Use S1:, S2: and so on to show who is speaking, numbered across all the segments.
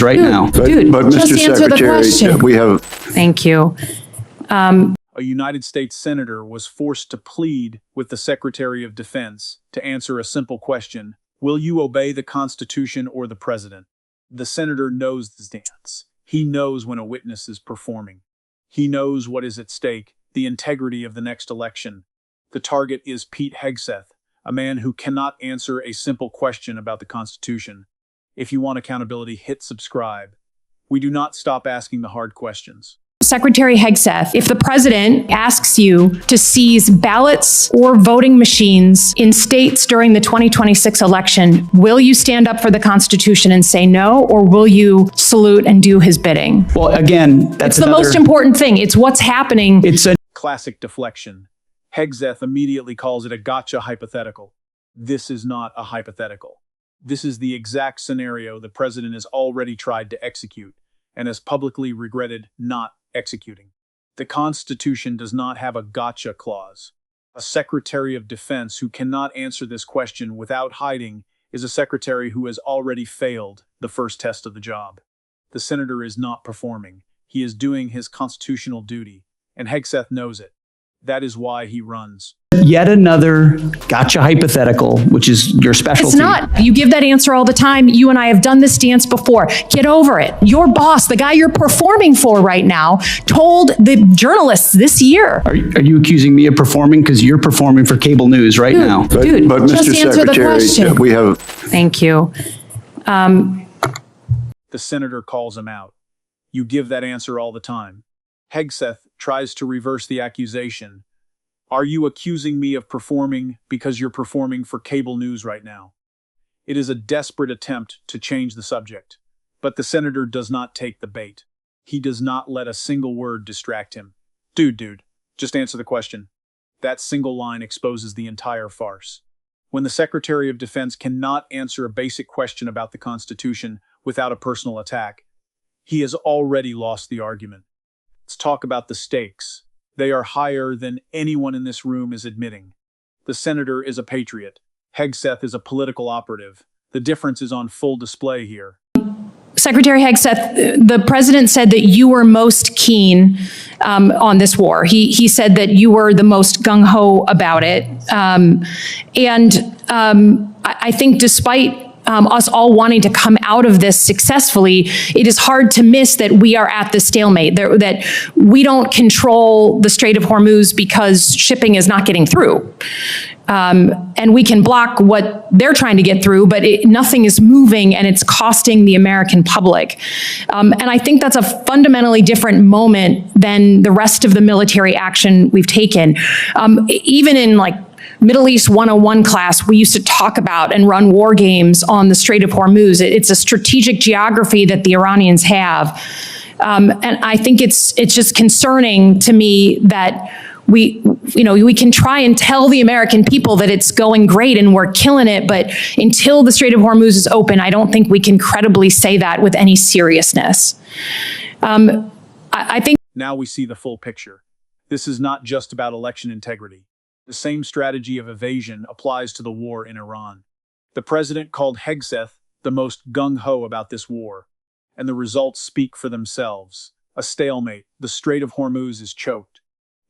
S1: right now.
S2: Dude,
S3: but
S2: just
S3: Mr.
S2: answer the
S3: Secretary,
S2: question.
S3: we have...
S2: Thank you.
S4: A United States senator was forced to plead with the Secretary of Defense to answer a simple question: will you obey the Constitution or the President? The senator knows the stance. He knows when a witness is performing. He knows what is at stake, the integrity of the next election. The target is Pete Hegseth, a man who cannot answer a simple question about the Constitution. If you want accountability, hit subscribe. We do not stop asking the hard questions.
S2: Secretary Hegseth, if the president asks you to seize ballots or voting machines in states during the 2026 election, will you stand up for the Constitution and say no, or will you salute and do his bidding?
S1: Well, again, that's
S2: the most important thing. It's what's happening.
S1: It's a
S4: Classic deflection. Hegseth immediately calls it a gotcha hypothetical. This is not a hypothetical. This is the exact scenario the president has already tried to execute and has publicly regretted not executing. The Constitution does not have a gotcha clause. A Secretary of Defense who cannot answer this question without hiding is a secretary who has already failed the first test of the job. The senator is not performing. He is doing his constitutional duty, and Hegseth knows it. That is why he runs.
S1: yet another gotcha hypothetical, which is your specialty.
S2: It's not. You give that answer all the time. You and I have done this dance before. Get over it. Your boss, the guy you're performing for right now, told the journalists this year.
S1: Are you accusing me of performing? Because you're performing for cable news right now.
S3: But
S2: just
S3: Mr.
S2: answer the question.
S3: Secretary, we have...
S2: Thank you.
S4: The senator calls him out. You give that answer all the time. Hegseth tries to reverse the accusation. Are you accusing me of performing because you're performing for cable news right now? It is a desperate attempt to change the subject, but the senator does not take the bait. He does not let a single word distract him. Dude, just answer the question. That single line exposes the entire farce. When the Secretary of Defense cannot answer a basic question about the Constitution without a personal attack, he has already lost the argument. Let's talk about the stakes. They are higher than anyone in this room is admitting. The senator is a patriot. Hegseth is a political operative. The difference is on full display here.
S2: Secretary Hegseth, the president said that you were most keen on this war. He said that you were the most gung-ho about it. I think despite us all wanting to come out of this successfully, it is hard to miss that we are at the stalemate, that we don't control the Strait of Hormuz because shipping is not getting through. And we can block what they're trying to get through, but nothing is moving and it's costing the American public. And I think that's a fundamentally different moment than the rest of the military action we've taken. Even in Middle East 101 class, we used to talk about and run war games on the Strait of Hormuz. It's a strategic geography that the Iranians have. And I think it's just concerning to me that we can try and tell the American people that it's going great and we're killing it, but until the Strait of Hormuz is open, I don't think we can credibly say that with any seriousness. I think
S4: now we see the full picture. This is not just about election integrity. The same strategy of evasion applies to the war in Iran. The president called Hegseth the most gung-ho about this war, and the results speak for themselves. A stalemate. The Strait of Hormuz is choked.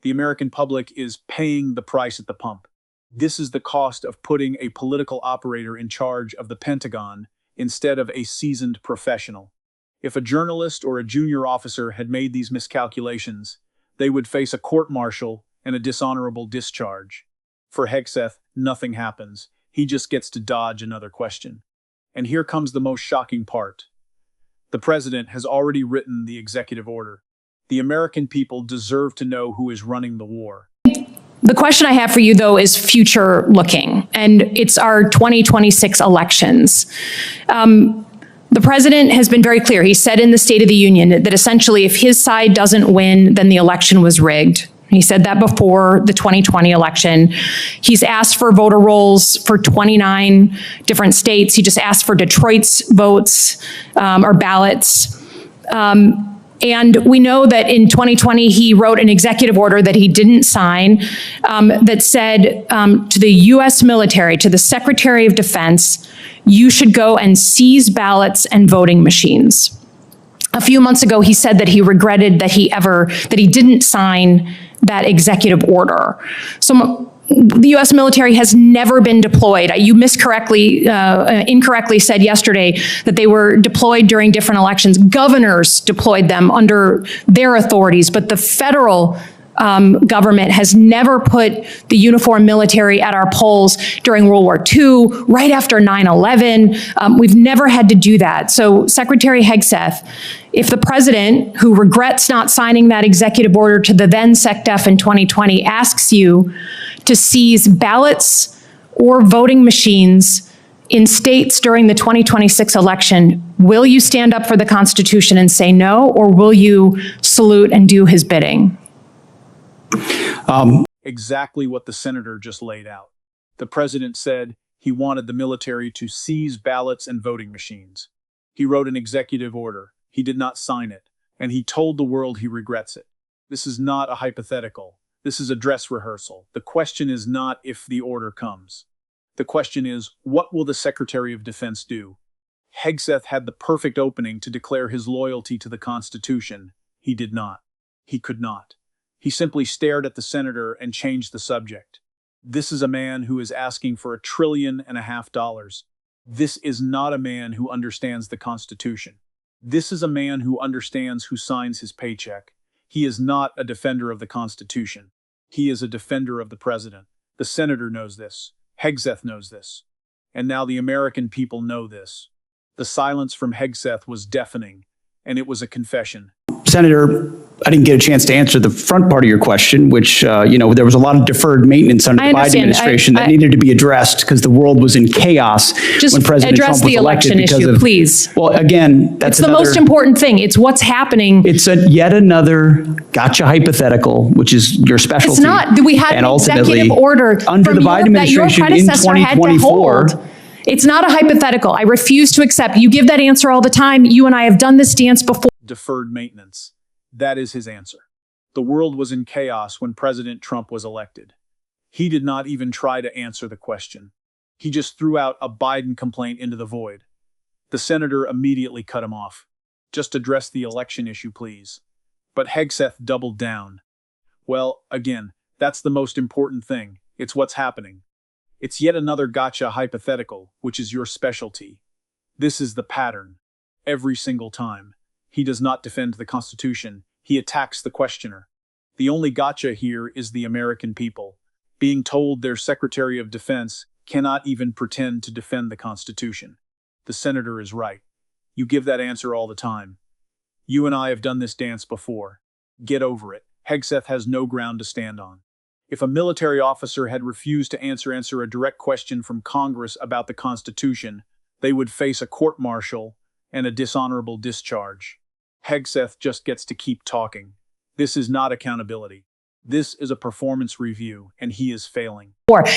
S4: The American public is paying the price at the pump. This is the cost of putting a political operator in charge of the Pentagon instead of a seasoned professional. If a journalist or a junior officer had made these miscalculations, they would face a court-martial and a dishonorable discharge. For Hegseth, nothing happens. He just gets to dodge another question. And here comes the most shocking part. The president has already written the executive order. The American people deserve to know who is running the war.
S2: the question I have for you, though, is future looking, and it's our 2026 elections. The president has been very clear. He said in the State of the Union that essentially if his side doesn't win, then the election was rigged. He said that before the 2020 election. He's asked for voter rolls for 29 different states. He just asked for Detroit's votes or ballots. And we know that in 2020, he wrote an executive order that he didn't sign that said to the US military, to the Secretary of Defense, you should go and seize ballots and voting machines. A few months ago, he said that he regretted that he didn't sign that executive order. So the U.S. military has never been deployed. You incorrectly said yesterday that they were deployed during different elections. Governors deployed them under their authorities, but the federal government has never put the uniformed military at our polls during World War II, right after 9/11. We've never had to do that. So Secretary Hegseth, if the president, who regrets not signing that executive order to the then SecDef in 2020, asks you to seize ballots or voting machines in states during the 2026 election, will you stand up for the Constitution and say no, or will you salute and do his bidding?
S4: Exactly what the senator just laid out. The president said he wanted the military to seize ballots and voting machines. He wrote an executive order. He did not sign it, and he told the world he regrets it. This is not a hypothetical. This is a dress rehearsal. The question is not if the order comes. The question is, what will the Secretary of Defense do? Hegseth had the perfect opening to declare his loyalty to the Constitution. He did not. He could not. He simply stared at the senator and changed the subject. This is a man who is asking for $1.5 trillion. This is not a man who understands the Constitution. This is a man who understands who signs his paycheck. He is not a defender of the Constitution. He is a defender of the president. The senator knows this. Hegseth knows this. And now the American people know this. The silence from Hegseth was deafening, and it was a confession.
S1: Senator, I didn't get a chance to answer the front part of your question, which, there was a lot of deferred maintenance under the Biden administration that needed to be addressed because the world was in chaos when President Trump was elected. Just address the election issue, please. Well, again, that's
S2: the most important thing. It's what's happening.
S1: It's yet another gotcha hypothetical, which is your specialty.
S2: It's not. We had an executive order
S1: under the Biden administration in 2024.
S2: It's not a hypothetical. I refuse to accept. You give that answer all the time. You and I have done this dance before.
S4: Deferred maintenance. That is his answer. The world was in chaos when President Trump was elected. He did not even try to answer the question. He just threw out a Biden complaint into the void. The senator immediately cut him off. Just address the election issue, please. But Hegseth doubled down. Well, again, that's the most important thing. It's what's happening. It's yet another gotcha hypothetical, which is your specialty. This is the pattern. Every single time. He does not defend the Constitution. He attacks the questioner. The only gotcha here is the American people, being told their Secretary of Defense cannot even pretend to defend the Constitution. The senator is right. You give that answer all the time. You and I have done this dance before. Get over it. Hegseth has no ground to stand on. If a military officer had refused to answer a direct question from Congress about the Constitution, they would face a court-martial and a dishonorable discharge. Hegseth just gets to keep talking. This is not accountability. This is a performance review, and he is failing.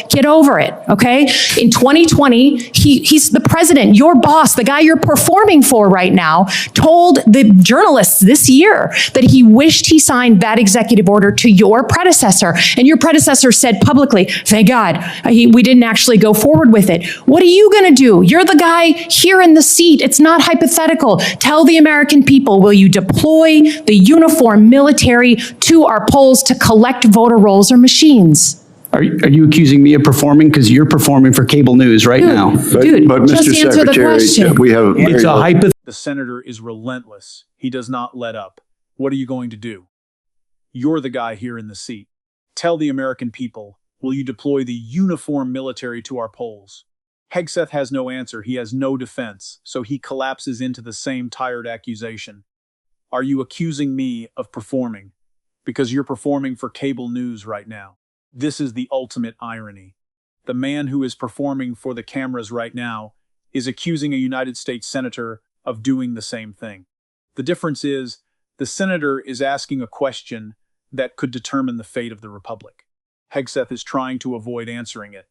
S2: Get over it, okay? In 2020, he's the president, your boss, the guy you're performing for right now, told the journalists this year that he wished he signed that executive order to your predecessor. And your predecessor said publicly, thank God, we didn't actually go forward with it. What are you going to do? You're the guy here in the seat. It's not hypothetical. Tell the American people, will you deploy the uniformed military to our polls to collect voter rolls or machines?
S1: Are you accusing me of performing? Because you're performing for cable news right now.
S3: But Mr. Secretary, we have
S1: it's a hypothetical.
S4: The senator is relentless. He does not let up. What are you going to do? You're the guy here in the seat. Tell the American people, will you deploy the uniformed military to our polls? Hegseth has no answer. He has no defense, so he collapses into the same tired accusation. Are you accusing me of performing? Because you're performing for cable news right now. This is the ultimate irony. The man who is performing for the cameras right now is accusing a United States senator of doing the same thing. The difference is, the senator is asking a question that could determine the fate of the republic. Hegseth is trying to avoid answering it.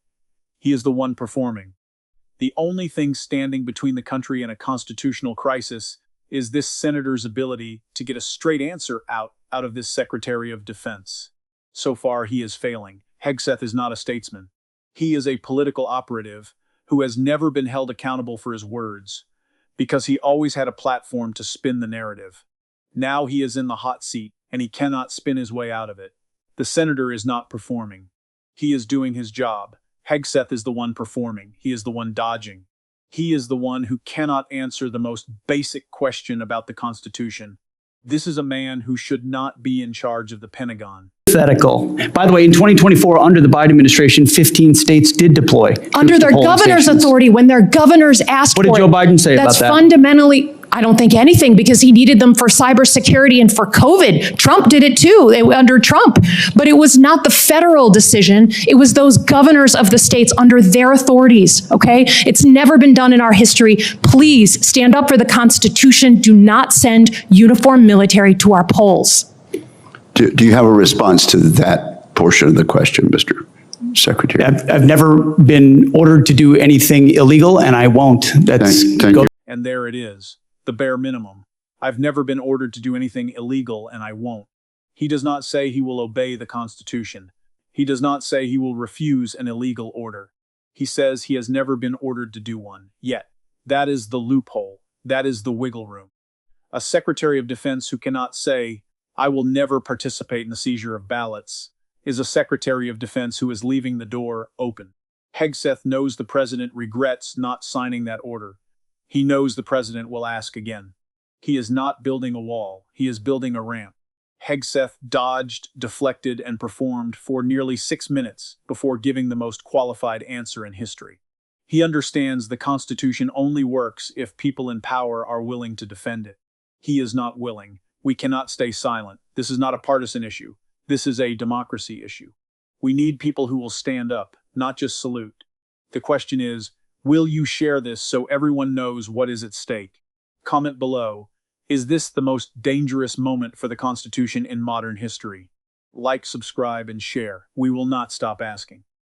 S4: He is the one performing. The only thing standing between the country and a constitutional crisis is this senator's ability to get a straight answer out of this Secretary of Defense. So far, he is failing. Hegseth is not a statesman. He is a political operative who has never been held accountable for his words because he always had a platform to spin the narrative. Now he is in the hot seat and he cannot spin his way out of it. The senator is not performing. He is doing his job. Hegseth is the one performing. He is the one dodging. He is the one who cannot answer the most basic question about the Constitution. This is a man who should not be in charge of the Pentagon.
S1: Hypothetical. By the way, in 2024, under the Biden administration, 15 states did deploy.
S2: Under their governor's authority, when their governors asked for it.
S1: What did Joe Biden say about that?
S2: That's fundamentally, I don't think anything, because he needed them for cybersecurity and for COVID. Trump did it too, under Trump. But it was not the federal decision. It was those governors of the states under their authorities, okay? It's never been done in our history. Please stand up for the Constitution. Do not send uniformed military to our polls.
S3: Do you have a response to that portion of the question, Mr. Secretary?
S1: I've never been ordered to do anything illegal, and I won't.
S3: Thank you.
S4: And there it is, the bare minimum. I've never been ordered to do anything illegal, and I won't. He does not say he will obey the Constitution. He does not say he will refuse an illegal order. He says he has never been ordered to do one, yet. That is the loophole. That is the wiggle room. A Secretary of Defense who cannot say, I will never participate in the seizure of ballots, is a Secretary of Defense who is leaving the door open. Hegseth knows the president regrets not signing that order. He knows the president will ask again. He is not building a wall. He is building a ramp. Hegseth dodged, deflected, and performed for nearly 6 minutes before giving the most qualified answer in history. He understands the Constitution only works if people in power are willing to defend it. He is not willing. We cannot stay silent. This is not a partisan issue. This is a democracy issue. We need people who will stand up, not just salute. The question is, will you share this so everyone knows what is at stake? Comment below. Is this the most dangerous moment for the Constitution in modern history? Like, subscribe, and share. We will not stop asking.